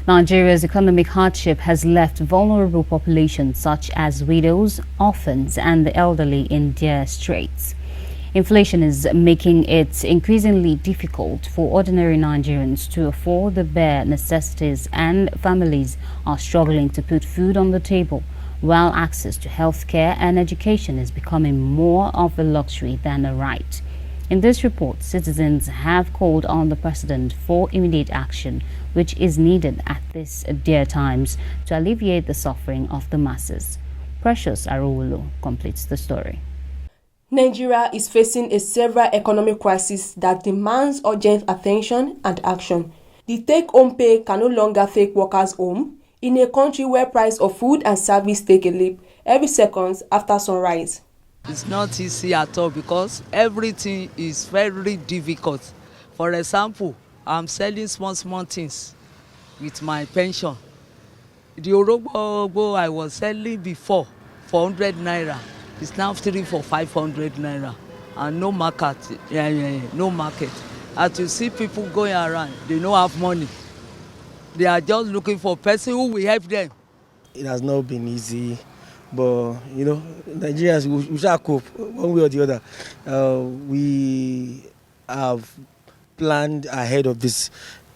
Nigeria's economic hardship has left vulnerable populations such as widows, orphans, and the elderly in dire straits. Inflation is making it increasingly difficult for ordinary Nigerians to afford the bare necessities, and families are struggling to put food on the table, while access to healthcare and education is becoming more of a luxury than a right. In this report, citizens have called on the president for immediate action, which is needed at these dire times to alleviate the suffering of the masses. Precious Arowolo completes the story. Nigeria is facing a severe economic crisis that demands urgent attention and action. The take-home pay can no longer take workers home in a country where price of food and service take a leap every second after sunrise. It's not easy at all because everything is very difficult. For example, I'm selling small things with my pension. The orogbo I was selling before for 100 naira is now 500 naira, and no market. No market. As you see people going around, they don't have money. They are just looking for a person who will help them. It has not been easy. But, Nigerians, we shall cope one way or the other. We have planned ahead of this.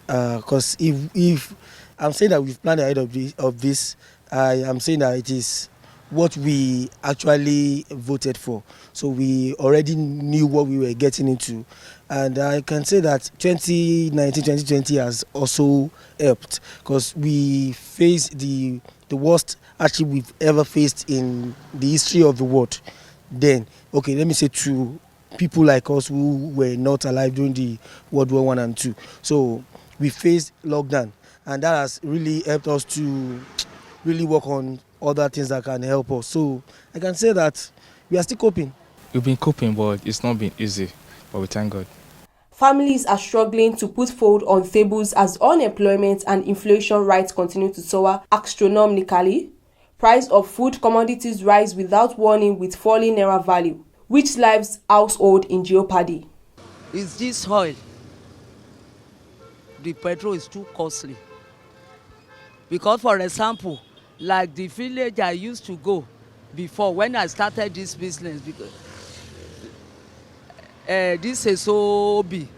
Because if I'm saying that we've planned ahead of this, I am saying that it is what we actually voted for. So we already knew what we were getting into. And I can say that 2019, 2020 has also helped because we faced the worst hardship we've ever faced in the history of the world. Then, okay, let me say to people like us who were not alive during the World War I and II. So we faced lockdown, and that has really helped us to really work on other things that can help us. So I can say that we are still coping. We've been coping, but it's not been easy, but we thank God. Families are struggling to put food on tables as unemployment and inflation rates continue to soar astronomically. Price of food commodities rise without warning with falling naira value, which leaves household in jeopardy. Is this oil? The petrol is too costly. Because, for example, like the village I used to go before when I started this business, because this is so big.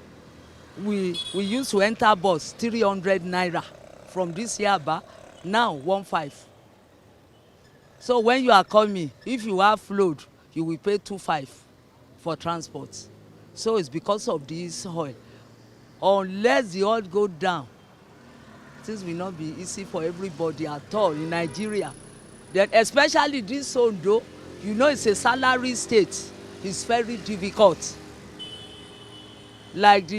We used to enter bus 300 naira from this year back, now 15. So when you are coming, if you have load, you will pay 25 for transport. So it's because of this oil. Unless the oil go down, things will not be easy for everybody at all in Nigeria. Then especially this zone though, it's a salary state. It's very difficult. Like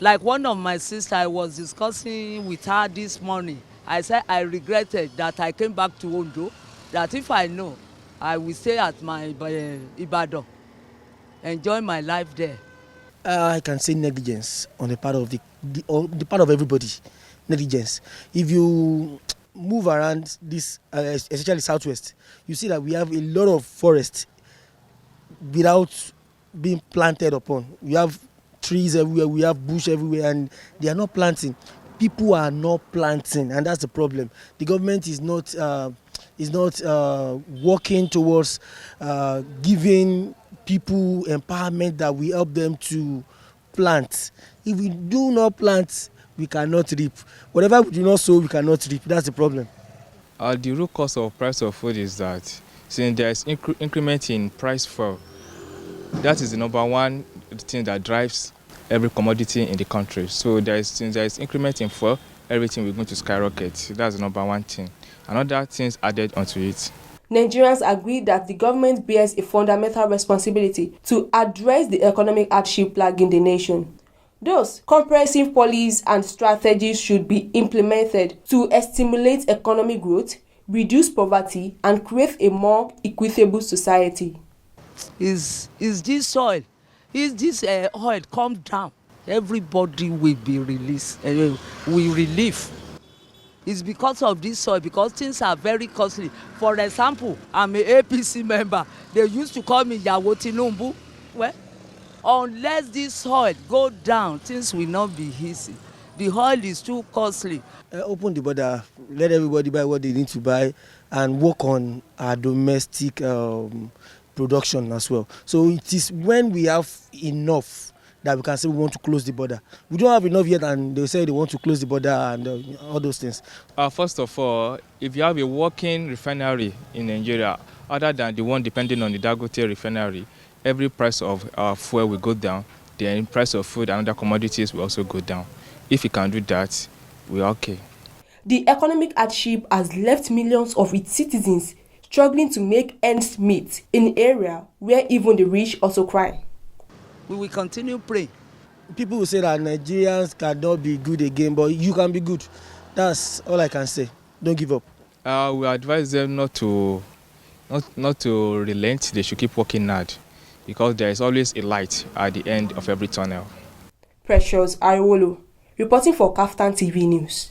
like one of my sisters, I was discussing with her this morning. I said I regretted that I came back to Ondo. That if I know, I will stay at my Ibadan, enjoy my life there. I can say negligence on the part of the part of everybody. Negligence. If you move around this, especially southwest, you see that we have a lot of forest without being planted upon. We have trees everywhere, we have bush everywhere, and they are not planting. People are not planting, and that's the problem. The government is not working towards giving people empowerment that will help them to plant. If we do not plant, we cannot reap. Whatever we do not sow, we cannot reap. That's the problem. The root cause of price of food is that since there is increment in price fall, that is the number one thing that drives every commodity in the country. So since there is increment in fuel, everything will go to skyrocket. That's the number one thing. Another things added onto it. Nigerians agree that the government bears a fundamental responsibility to address the economic hardship plaguing the nation. Thus, comprehensive policies and strategies should be implemented to stimulate economic growth, reduce poverty, and create a more equitable society. Is this oil? Is this oil come down? Everybody will be released. Will relieve. It's because of this oil, because things are very costly. For example, I'm an APC member. They used to call me Yawo Tinubu. Well, unless this oil go down, things will not be easy. The oil is too costly. Open the border, let everybody buy what they need to buy, and work on our domestic production as well. So it is when we have enough that we can say we want to close the border. We don't have enough yet, and they say they want to close the border and all those things. First of all, if you have a working refinery in Nigeria, other than the one depending on the Dangote refinery, every price of fuel will go down. The price of food and other commodities will also go down. If you can do that, we're okay. The economic hardship has left millions of its citizens struggling to make ends meet in an area where even the rich also cry. We will continue praying. People will say that Nigerians cannot be good again, but you can be good. That's all I can say. Don't give up. We advise them not to relent. They should keep working hard, because there is always a light at the end of every tunnel. Precious Ariwolo, reporting for KAFTAN TV News.